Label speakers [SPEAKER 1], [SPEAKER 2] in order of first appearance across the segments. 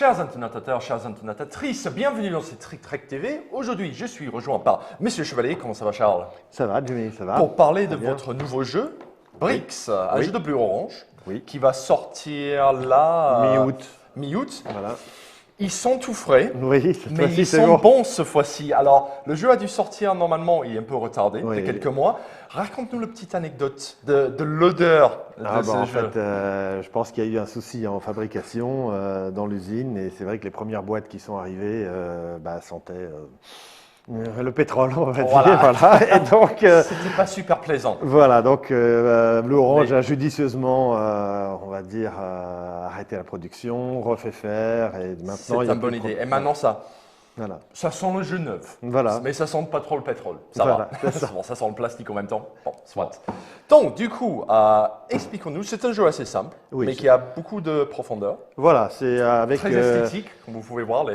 [SPEAKER 1] Chers internauteurs, chères internautatrices, bienvenue dans cette Trick Trek TV. Aujourd'hui, je suis rejoint par Monsieur Chevalier. Comment ça va, Charles?
[SPEAKER 2] Ça va, Jimmy, ça va.
[SPEAKER 1] Pour parler de
[SPEAKER 2] bien.
[SPEAKER 1] votre nouveau jeu, Bricks, un
[SPEAKER 2] Oui.
[SPEAKER 1] jeu de bleu orange,
[SPEAKER 2] Oui.
[SPEAKER 1] qui va sortir là.
[SPEAKER 2] Mi-août.
[SPEAKER 1] Mi-août.
[SPEAKER 2] Voilà.
[SPEAKER 1] Ils sont tout frais.
[SPEAKER 2] Oui, cette
[SPEAKER 1] Mais
[SPEAKER 2] fois-ci,
[SPEAKER 1] ils
[SPEAKER 2] c'est
[SPEAKER 1] sont
[SPEAKER 2] bon.
[SPEAKER 1] bons ce fois-ci. Alors, le jeu a dû sortir normalement, il est un peu retardé,
[SPEAKER 2] Oui.
[SPEAKER 1] de quelques mois. Raconte-nous la petite anecdote de l'odeur de
[SPEAKER 2] Ah,
[SPEAKER 1] ce
[SPEAKER 2] bah, en
[SPEAKER 1] jeu.
[SPEAKER 2] fait, je pense qu'il y a eu un souci en fabrication dans l'usine et c'est vrai que les premières boîtes qui sont arrivées sentaient le pétrole, on va
[SPEAKER 1] Voilà.
[SPEAKER 2] dire. Voilà. Et donc,
[SPEAKER 1] C'était pas super plaisant.
[SPEAKER 2] voilà, donc Blue Orange
[SPEAKER 1] Mais-
[SPEAKER 2] a judicieusement, on va dire, arrêté la production, refait faire et maintenant
[SPEAKER 1] C'est
[SPEAKER 2] il y a
[SPEAKER 1] une
[SPEAKER 2] plus
[SPEAKER 1] bonne
[SPEAKER 2] de
[SPEAKER 1] idée.
[SPEAKER 2] pro-
[SPEAKER 1] Et maintenant, ça
[SPEAKER 2] Voilà.
[SPEAKER 1] sent le jeu neuf.
[SPEAKER 2] Voilà.
[SPEAKER 1] Mais ça sent pas trop le pétrole. Ça
[SPEAKER 2] Voilà,
[SPEAKER 1] va.
[SPEAKER 2] c'est ça.
[SPEAKER 1] Bon, ça sent le plastique en même temps. Bon, soit. Donc, du coup, expliquons-nous. C'est un jeu assez simple,
[SPEAKER 2] Oui,
[SPEAKER 1] mais
[SPEAKER 2] c'est-
[SPEAKER 1] qui a beaucoup de profondeur.
[SPEAKER 2] Voilà, c'est avec
[SPEAKER 1] Très esthétique, comme vous pouvez voir.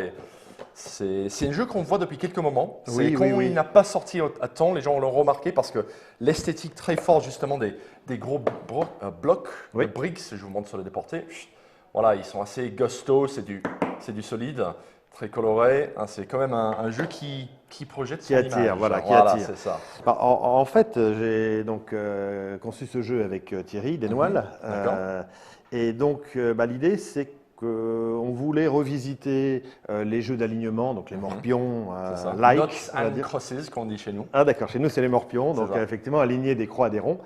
[SPEAKER 1] C'est un jeu qu'on voit depuis quelques moments. C'est
[SPEAKER 2] Oui,
[SPEAKER 1] quand
[SPEAKER 2] oui, oui.
[SPEAKER 1] il n'a pas sorti à temps, les gens l'ont remarqué parce que l'esthétique très forte justement des gros blocs
[SPEAKER 2] Oui.
[SPEAKER 1] de briques, je vous montre sur le déporté. Voilà, ils sont assez gusto, c'est du solide, très coloré. Hein, c'est quand même un jeu qui projette son
[SPEAKER 2] Qui attire,
[SPEAKER 1] image.
[SPEAKER 2] voilà, qui attire.
[SPEAKER 1] C'est ça.
[SPEAKER 2] Bah, en fait, j'ai donc conçu ce jeu avec Thierry Desnoilles.
[SPEAKER 1] D'accord.
[SPEAKER 2] Et donc, l'idée, c'est qu'on voulait revisiter les jeux d'alignement, donc les morpions,
[SPEAKER 1] C'est ça.
[SPEAKER 2] like,
[SPEAKER 1] Knots
[SPEAKER 2] on va
[SPEAKER 1] and
[SPEAKER 2] dire.
[SPEAKER 1] crosses, qu'on dit chez nous.
[SPEAKER 2] Ah d'accord, chez nous, c'est les morpions,
[SPEAKER 1] C'est
[SPEAKER 2] donc
[SPEAKER 1] ça.
[SPEAKER 2] effectivement, aligner des croix, des ronds.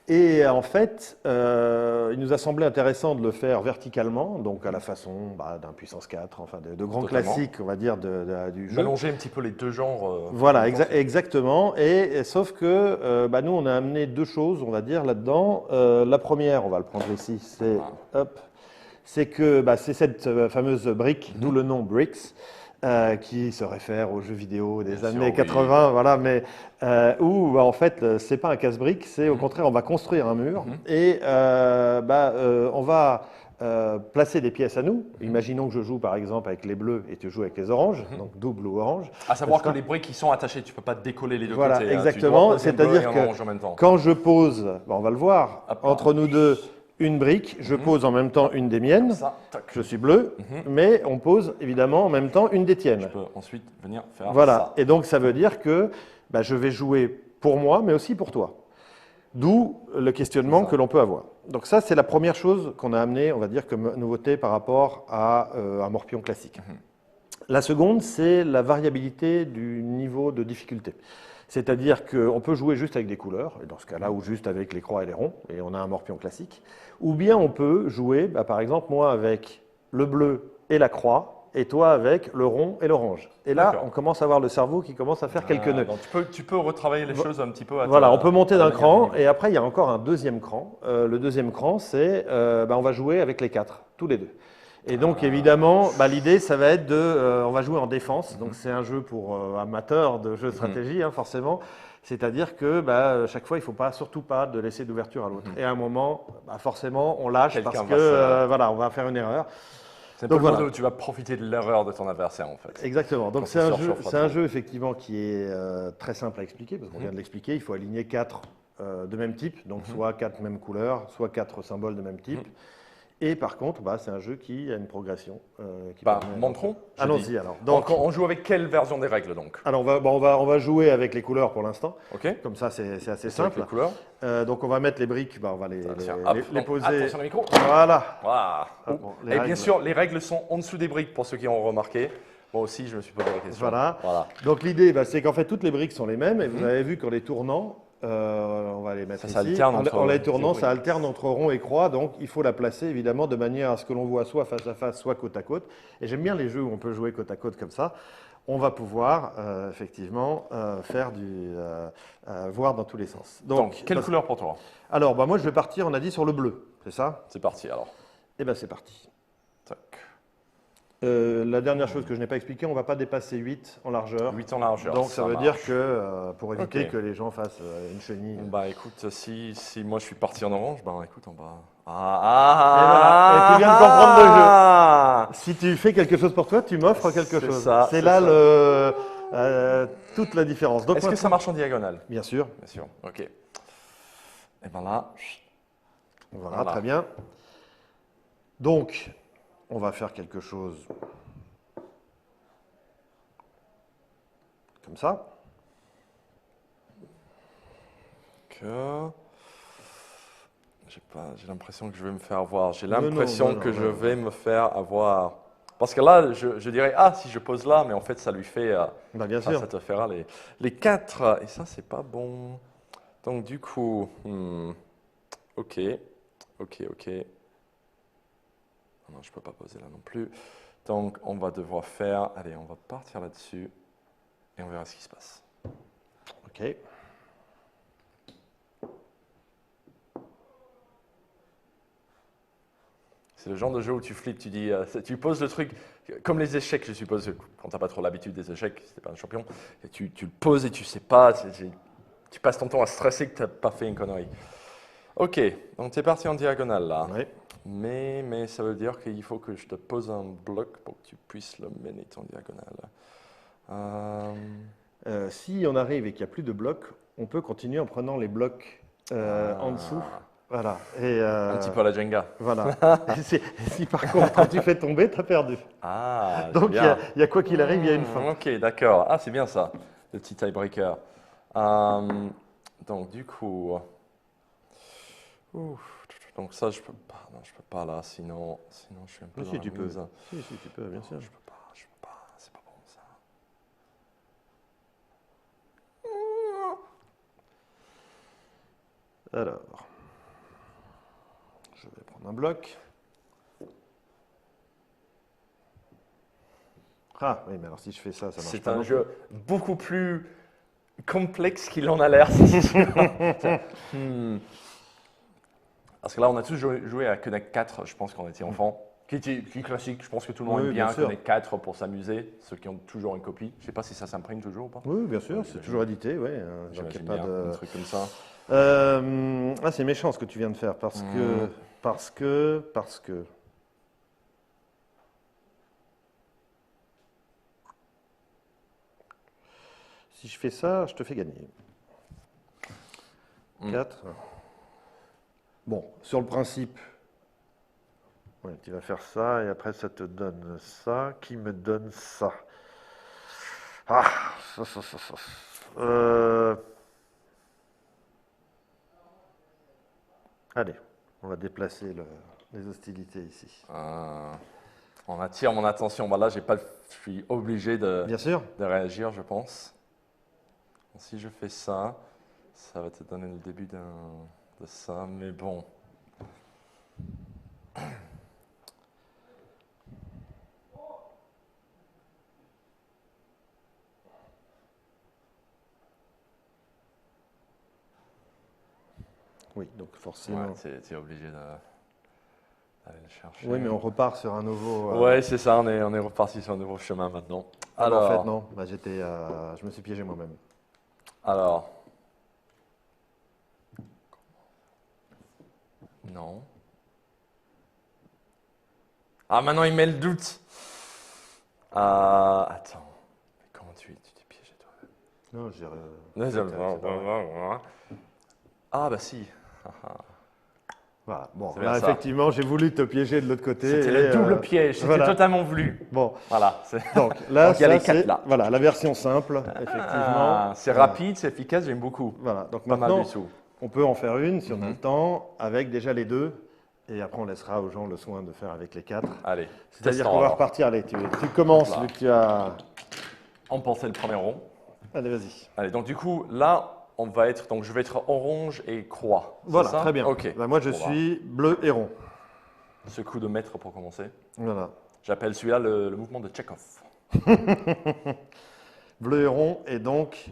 [SPEAKER 2] Et en fait, il nous a semblé intéressant de le faire verticalement, donc à la façon d'un puissance 4, enfin de grands
[SPEAKER 1] Totalement.
[SPEAKER 2] classiques, on va dire, du jeu.
[SPEAKER 1] Mélanger un petit peu les deux genres.
[SPEAKER 2] Voilà, exactement. Et sauf que nous, on a amené deux choses, on va dire, là-dedans. La première, on va le prendre ici, c'est que c'est cette fameuse brique, d'où le nom Bricks, qui se réfère aux jeux vidéo des
[SPEAKER 1] Bien sûr,
[SPEAKER 2] années
[SPEAKER 1] oui.
[SPEAKER 2] 80, voilà, mais où en fait, c'est pas un casse-brique, c'est au contraire, on va construire un mur et on va placer des pièces à nous. Imaginons que je joue par exemple avec les bleus et tu joues avec les oranges, donc double ou orange.
[SPEAKER 1] À savoir que
[SPEAKER 2] N'est-ce pas
[SPEAKER 1] les briques qui sont attachées, tu ne peux pas décoller les deux
[SPEAKER 2] Voilà,
[SPEAKER 1] côtés.
[SPEAKER 2] exactement.
[SPEAKER 1] Tu dois poser un bleu
[SPEAKER 2] C'est-à-dire
[SPEAKER 1] et un
[SPEAKER 2] que
[SPEAKER 1] orange en même temps.
[SPEAKER 2] quand je pose, on va le voir,
[SPEAKER 1] Hop.
[SPEAKER 2] entre nous deux, une brique, je pose en même temps une des miennes.
[SPEAKER 1] Ça, tac.
[SPEAKER 2] Je suis bleu, mais on pose évidemment en même temps une des
[SPEAKER 1] Je
[SPEAKER 2] tiennes.
[SPEAKER 1] peux ensuite venir faire
[SPEAKER 2] Voilà.
[SPEAKER 1] ça.
[SPEAKER 2] Et donc ça veut dire que je vais jouer pour moi, mais aussi pour toi. D'où le questionnement
[SPEAKER 1] C'est ça.
[SPEAKER 2] que l'on peut avoir. Donc ça, c'est la première chose qu'on a amené, on va dire, comme nouveauté par rapport à un morpion classique. La seconde, c'est la variabilité du niveau de difficulté. C'est-à-dire qu'on peut jouer juste avec des couleurs, et dans ce cas-là, ou juste avec les croix et les ronds, et on a un morpion classique. Ou bien on peut jouer, par exemple, moi avec le bleu et la croix, et toi avec le rond et l'orange. Et là,
[SPEAKER 1] D'accord.
[SPEAKER 2] on commence à voir le cerveau qui commence à faire quelques nœuds.
[SPEAKER 1] Donc tu peux retravailler les choses un petit peu.
[SPEAKER 2] Voilà, on peut monter d'un cran,
[SPEAKER 1] et
[SPEAKER 2] et après, il y a encore un deuxième cran. Le deuxième cran, c'est on va jouer avec les quatre, tous les deux. Et donc, évidemment, l'idée, ça va être on va jouer en défense. Donc, c'est un jeu pour amateurs de jeux de stratégie, forcément. C'est-à-dire que chaque fois, il ne faut surtout pas de laisser d'ouverture à l'autre. Et à un moment, forcément, on lâche
[SPEAKER 1] Quelqu'un
[SPEAKER 2] parce
[SPEAKER 1] va
[SPEAKER 2] que on va faire une erreur.
[SPEAKER 1] C'est un
[SPEAKER 2] Donc,
[SPEAKER 1] peu le
[SPEAKER 2] voilà.
[SPEAKER 1] mode où tu vas profiter de l'erreur de ton adversaire en fait.
[SPEAKER 2] Exactement. Donc
[SPEAKER 1] Quand
[SPEAKER 2] c'est
[SPEAKER 1] tu
[SPEAKER 2] un
[SPEAKER 1] surchauffes
[SPEAKER 2] jeu,
[SPEAKER 1] trop.
[SPEAKER 2] effectivement qui est très simple à expliquer parce qu'on vient de l'expliquer. Il faut aligner 4 de même type, donc soit 4 mêmes couleurs, soit 4 symboles de même type. Et par contre, c'est un jeu qui a une progression. Qui permet-
[SPEAKER 1] Montrons. je dis.
[SPEAKER 2] Allons-y alors.
[SPEAKER 1] Donc on joue avec quelle version des règles donc?
[SPEAKER 2] Alors on va jouer avec les couleurs pour l'instant.
[SPEAKER 1] Ok.
[SPEAKER 2] Comme ça, c'est assez
[SPEAKER 1] Avec
[SPEAKER 2] simple.
[SPEAKER 1] les couleurs.
[SPEAKER 2] Donc on va mettre les briques, on va les
[SPEAKER 1] Tiens, hop,
[SPEAKER 2] les
[SPEAKER 1] donc,
[SPEAKER 2] poser.
[SPEAKER 1] attention au micro.
[SPEAKER 2] Voilà.
[SPEAKER 1] Voilà.
[SPEAKER 2] Ah, bon, les
[SPEAKER 1] Et bien
[SPEAKER 2] règles.
[SPEAKER 1] sûr, les règles sont en dessous des briques pour ceux qui ont remarqué. Moi aussi, je me suis posé la question.
[SPEAKER 2] Voilà.
[SPEAKER 1] Voilà.
[SPEAKER 2] Donc l'idée, c'est qu'en fait toutes les briques sont les mêmes et vous avez vu qu'en les tournant, on va les mettre
[SPEAKER 1] Ça
[SPEAKER 2] ici.
[SPEAKER 1] s'alterne entre
[SPEAKER 2] En les
[SPEAKER 1] les
[SPEAKER 2] tournant,
[SPEAKER 1] briques.
[SPEAKER 2] ça alterne entre rond et croix, donc il faut la placer évidemment de manière à ce que l'on voit soit face à face, soit côte à côte. Et j'aime bien les jeux où on peut jouer côte à côte comme ça. On va pouvoir effectivement faire voir dans tous les sens.
[SPEAKER 1] Donc, quelle couleur pour toi?
[SPEAKER 2] Alors, moi je vais partir, on a dit sur le bleu, c'est ça?
[SPEAKER 1] C'est parti alors.
[SPEAKER 2] Eh bien c'est parti.
[SPEAKER 1] Tac.
[SPEAKER 2] La dernière chose que je n'ai pas expliqué, on ne va pas dépasser 8 en largeur.
[SPEAKER 1] 8 en largeur.
[SPEAKER 2] Donc ça veut dire
[SPEAKER 1] marche.
[SPEAKER 2] que pour éviter
[SPEAKER 1] Ok.
[SPEAKER 2] que les gens fassent une chenille.
[SPEAKER 1] Bah écoute, si moi je suis parti en orange, écoute, on va.
[SPEAKER 2] Et tu viens de comprendre le jeu. Si tu fais quelque chose pour toi, tu m'offres quelque
[SPEAKER 1] C'est
[SPEAKER 2] chose.
[SPEAKER 1] ça,
[SPEAKER 2] C'est
[SPEAKER 1] c'est
[SPEAKER 2] là
[SPEAKER 1] ça.
[SPEAKER 2] toute la différence. Donc
[SPEAKER 1] Est-ce que ça marche en diagonale?
[SPEAKER 2] Bien sûr.
[SPEAKER 1] Bien sûr. Ok. Et bien là.
[SPEAKER 2] Voilà,
[SPEAKER 1] Voilà.
[SPEAKER 2] très bien. Donc, on va faire quelque chose comme ça.
[SPEAKER 1] D'accord. J'ai l'impression que je vais me faire avoir. J'ai
[SPEAKER 2] Non, non,
[SPEAKER 1] l'impression
[SPEAKER 2] non,
[SPEAKER 1] que
[SPEAKER 2] non,
[SPEAKER 1] je
[SPEAKER 2] non.
[SPEAKER 1] vais me faire avoir. Parce que là, je dirais, ah, si je pose là, mais en fait, ça lui fait.
[SPEAKER 2] Bah, bien
[SPEAKER 1] Enfin,
[SPEAKER 2] sûr.
[SPEAKER 1] ça te fera les 4. Et ça, c'est pas bon. Donc, du coup, ok, ok. Non, je peux pas poser là non plus. Donc, on va devoir faire. Allez, on va partir là-dessus et on verra ce qui se passe.
[SPEAKER 2] Ok.
[SPEAKER 1] C'est le genre de jeu où tu flippes, tu dis, tu poses le truc, comme les échecs, je suppose, quand tu n'as pas trop l'habitude des échecs, si tu n'es pas un champion, et tu le poses et tu sais pas, tu passes ton temps à stresser que tu n'as pas fait une connerie. Ok, donc tu es parti en diagonale là,
[SPEAKER 2] Ouais.
[SPEAKER 1] mais ça veut dire qu'il faut que je te pose un bloc pour que tu puisses le mener ton diagonale.
[SPEAKER 2] Si on arrive et qu'il n'y a plus de blocs, on peut continuer en prenant les blocs en dessous. Voilà. Et,
[SPEAKER 1] Un petit peu à la Jenga.
[SPEAKER 2] voilà. Si par contre, quand tu fais tomber, tu as perdu.
[SPEAKER 1] Ah,
[SPEAKER 2] Donc il y,
[SPEAKER 1] bien.
[SPEAKER 2] il y a quoi qu'il arrive, il y a une fin.
[SPEAKER 1] Ok, d'accord. Ah, c'est bien ça, le petit tiebreaker. Donc, du coup, ouf, donc ça, je peux pas. Non, je peux pas là, sinon je suis un peu
[SPEAKER 2] Mais
[SPEAKER 1] dans
[SPEAKER 2] si
[SPEAKER 1] la
[SPEAKER 2] tu peux.
[SPEAKER 1] mouise.
[SPEAKER 2] Si tu peux, bien sûr.
[SPEAKER 1] Je peux pas. C'est pas bon ça.
[SPEAKER 2] Alors, je vais prendre un bloc. Ah oui, mais alors si je fais ça, ça marche
[SPEAKER 1] C'est
[SPEAKER 2] pas.
[SPEAKER 1] un
[SPEAKER 2] non
[SPEAKER 1] jeu beaucoup plus complexe qu'il en a l'air. C'est sûr. Parce que là, on a tous joué à Connect 4, je pense, quand on était enfant. Qui est classique, je pense que tout le monde
[SPEAKER 2] Oui,
[SPEAKER 1] aime
[SPEAKER 2] bien
[SPEAKER 1] bien
[SPEAKER 2] sûr.
[SPEAKER 1] Connect 4 pour s'amuser, ceux qui ont toujours une copie. Je sais pas si ça s'imprime toujours ou pas.
[SPEAKER 2] Oui, bien sûr,
[SPEAKER 1] Ouais,
[SPEAKER 2] c'est
[SPEAKER 1] j'imagine.
[SPEAKER 2] toujours édité, oui. Donc il
[SPEAKER 1] J'imagine
[SPEAKER 2] n'y a pas
[SPEAKER 1] bien,
[SPEAKER 2] de.
[SPEAKER 1] un truc comme ça.
[SPEAKER 2] Ah, c'est méchant ce que tu viens de faire parce que. Si je fais ça, je te fais gagner. 4. Bon, sur le principe, ouais, tu vas faire ça et après ça te donne ça qui me donne ça. Ah, ça. Allez, on va déplacer les hostilités ici.
[SPEAKER 1] On attire mon attention. Bah là, je suis obligé
[SPEAKER 2] Bien sûr.
[SPEAKER 1] de réagir, je pense. Si je fais ça, ça va te donner le début de ça, mais bon.
[SPEAKER 2] Oui, donc forcément.
[SPEAKER 1] Ouais, tu es obligé d'aller le chercher.
[SPEAKER 2] Oui, mais on repart sur un nouveau.
[SPEAKER 1] Ouais, c'est ça, on est reparti sur un nouveau chemin maintenant.
[SPEAKER 2] Ah, bah, en fait,
[SPEAKER 1] Alors,
[SPEAKER 2] non. Bah, je me suis piégé moi-même.
[SPEAKER 1] alors. Non. Ah, maintenant il met le doute. Attends. Mais comment tu t'es piégé toi-même?
[SPEAKER 2] Non, j'ai.
[SPEAKER 1] Ah, bah si.
[SPEAKER 2] Voilà. Bon,
[SPEAKER 1] C'est bien
[SPEAKER 2] là,
[SPEAKER 1] ça.
[SPEAKER 2] effectivement, j'ai voulu te piéger de l'autre côté.
[SPEAKER 1] C'était
[SPEAKER 2] et,
[SPEAKER 1] le double piège, c'était
[SPEAKER 2] voilà.
[SPEAKER 1] totalement voulu.
[SPEAKER 2] Bon,
[SPEAKER 1] Voilà.
[SPEAKER 2] donc là,
[SPEAKER 1] Donc il y a
[SPEAKER 2] ça,
[SPEAKER 1] les 4
[SPEAKER 2] c'est
[SPEAKER 1] là.
[SPEAKER 2] voilà, la version simple, effectivement.
[SPEAKER 1] C'est rapide, c'est efficace, j'aime beaucoup.
[SPEAKER 2] Voilà, donc
[SPEAKER 1] Pas mal
[SPEAKER 2] maintenant,
[SPEAKER 1] du tout.
[SPEAKER 2] on peut en faire une si on a le temps, avec déjà les deux. Et après, on laissera aux gens le soin de faire avec les 4.
[SPEAKER 1] Allez,
[SPEAKER 2] C'est-à-dire
[SPEAKER 1] testons
[SPEAKER 2] qu'on va
[SPEAKER 1] alors.
[SPEAKER 2] repartir. Allez, tu commences,
[SPEAKER 1] Là.
[SPEAKER 2] vu que tu as.
[SPEAKER 1] Emporter le premier rond.
[SPEAKER 2] Allez, vas-y.
[SPEAKER 1] Allez, donc du coup, là, je vais être orange et croix. C'est
[SPEAKER 2] Voilà,
[SPEAKER 1] ça?
[SPEAKER 2] très bien.
[SPEAKER 1] Ok.
[SPEAKER 2] Bah, moi, je
[SPEAKER 1] Bon, bah,
[SPEAKER 2] suis bleu et rond.
[SPEAKER 1] ce coup de maître pour commencer.
[SPEAKER 2] Voilà.
[SPEAKER 1] J'appelle celui-là le mouvement de Tchekhov.
[SPEAKER 2] Bleu et rond, et donc.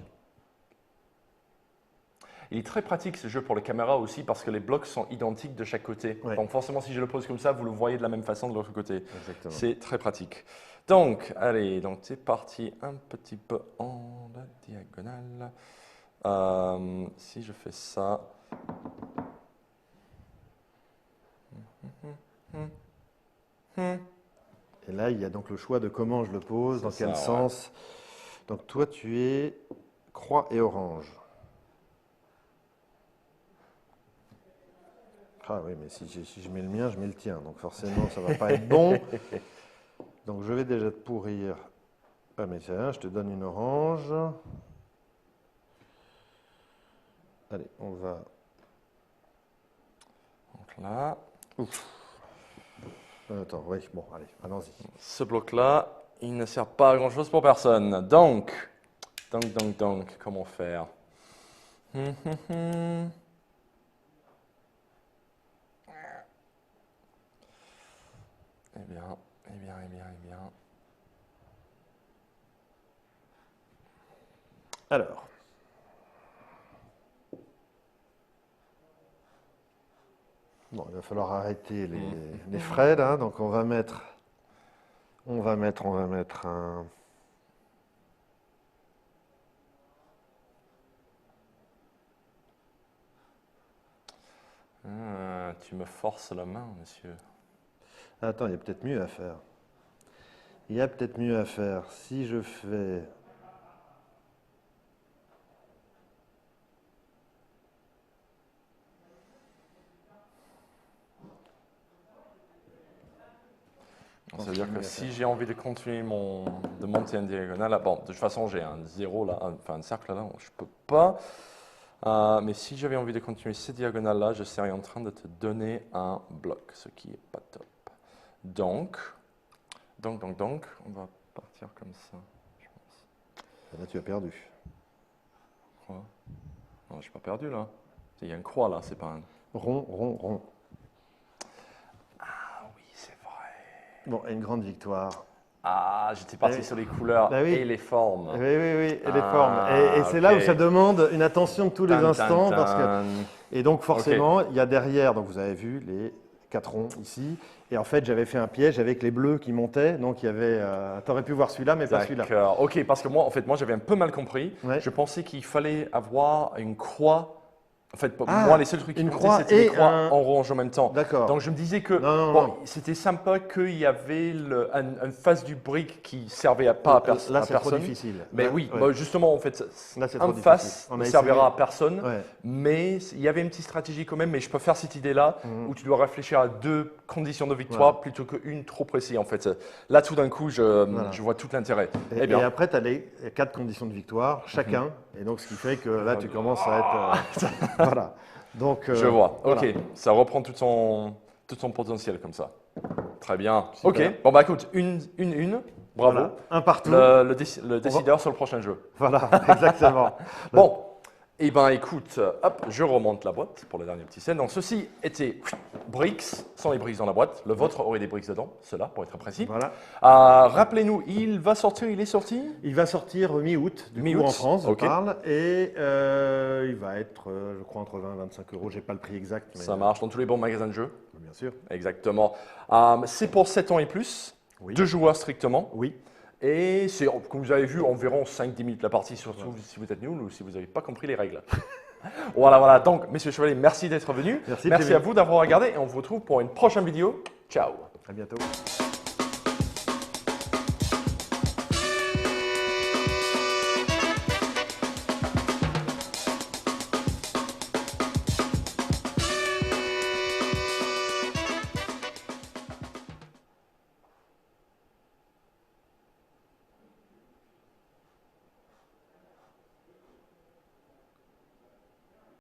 [SPEAKER 1] Il est très pratique ce jeu pour les caméras aussi parce que les blocs sont identiques de chaque côté.
[SPEAKER 2] Ouais.
[SPEAKER 1] Donc forcément, si je le pose comme ça, vous le voyez de la même façon de l'autre côté.
[SPEAKER 2] Exactement.
[SPEAKER 1] C'est très pratique. Donc, allez, donc c'est parti un petit peu en diagonale. Si je fais ça.
[SPEAKER 2] Et là, il y a donc le choix de comment je le pose, dans
[SPEAKER 1] C'est
[SPEAKER 2] quel
[SPEAKER 1] ça,
[SPEAKER 2] sens. Donc toi, tu es croix et orange. Ah oui, mais si je mets le mien, je mets le tien. Donc forcément, ça ne va pas être bon. Donc je vais déjà te pourrir. Ah mais tiens, je te donne une orange. Allez, on va...
[SPEAKER 1] Donc là,
[SPEAKER 2] Attends, oui, bon, allez, allons-y.
[SPEAKER 1] ce bloc-là, il ne sert pas à grand-chose pour personne. Donc, comment faire? Eh bien.
[SPEAKER 2] Alors. Bon, il va falloir arrêter les frais, là. Donc on va mettre un...
[SPEAKER 1] Ah, tu me forces la main, monsieur.
[SPEAKER 2] Attends, il y a peut-être mieux à faire. Il y a peut-être mieux à faire. Si je fais...
[SPEAKER 1] Ça veut dire que si j'ai envie de continuer de monter en diagonale, bon, de toute façon j'ai un 0 là, enfin un cercle là, je peux pas. Mais si j'avais envie de continuer cette diagonale là, je serais en train de te donner un bloc, ce qui est pas top. Donc, on va partir comme ça, je pense.
[SPEAKER 2] Là, tu as perdu.
[SPEAKER 1] Quoi? Non, je suis pas perdu là. Il y a une croix là, c'est pas un...
[SPEAKER 2] Rond.
[SPEAKER 1] Ah oui, c'est vrai.
[SPEAKER 2] Bon, et une grande victoire.
[SPEAKER 1] Ah, j'étais parti sur les couleurs et les formes.
[SPEAKER 2] Oui, et les formes. Et c'est là où ça demande une attention de tous les instants. Et donc forcément, il y a derrière, donc vous avez vu les 4 ronds ici. Et en fait, j'avais fait un piège avec les bleus qui montaient. Donc il y avait, tu aurais pu voir celui-là, mais pas celui-là.
[SPEAKER 1] D'accord. Ok, parce que moi, j'avais un peu mal compris.
[SPEAKER 2] Ouais.
[SPEAKER 1] Je pensais qu'il fallait avoir une croix. En fait, pour moi, les seuls trucs qui comptaient, c'était les croix en rouge en même temps.
[SPEAKER 2] D'accord.
[SPEAKER 1] Donc, je me disais que c'était sympa qu'il y avait une face du brick qui servait pas à personne.
[SPEAKER 2] Là, c'est trop difficile.
[SPEAKER 1] Mais oui, justement, en fait,
[SPEAKER 2] là,
[SPEAKER 1] une face ne servira à personne. Ouais. Mais il y avait une petite stratégie quand même. Mais je peux faire cette idée-là où tu dois réfléchir à 2 conditions de victoire plutôt qu'une trop précise. En fait, là, tout d'un coup, je vois tout l'intérêt.
[SPEAKER 2] Et après, tu as les 4 conditions de victoire, chacun. Et donc, ce qui fait que là, tu commences à être... Voilà. Donc,
[SPEAKER 1] je vois. Voilà. Ok, ça reprend tout son potentiel comme ça. Très bien. Super. Ok. Bon bah écoute, une. Bravo.
[SPEAKER 2] Voilà. Un partout.
[SPEAKER 1] Le décideur sur le prochain jeu.
[SPEAKER 2] Voilà, exactement.
[SPEAKER 1] Bon. Eh bien écoute, hop, je remonte la boîte pour le dernier petit scène. Donc ceci était bricks, sans les bricks dans la boîte. Le vôtre aurait des bricks dedans, cela pour être précis.
[SPEAKER 2] Voilà.
[SPEAKER 1] Rappelez-nous, il est sorti? Il va sortir
[SPEAKER 2] mi-août, du coup en France, on parle. Et il va être, je crois, entre 20 et 25 euros. Je n'ai pas le prix exact. Mais
[SPEAKER 1] ça marche dans tous les bons magasins de jeux.
[SPEAKER 2] Bien sûr.
[SPEAKER 1] Exactement. C'est pour 7 ans et plus, 2 joueurs strictement.
[SPEAKER 2] Oui.
[SPEAKER 1] Et c'est, comme vous avez vu, environ 5-10 minutes la partie, surtout si vous êtes nul ou si vous n'avez pas compris les règles. Voilà. Donc, messieurs Chevalier, merci d'être venus. Merci à vous d'avoir regardé et on vous retrouve pour une prochaine vidéo. Ciao.
[SPEAKER 2] À bientôt.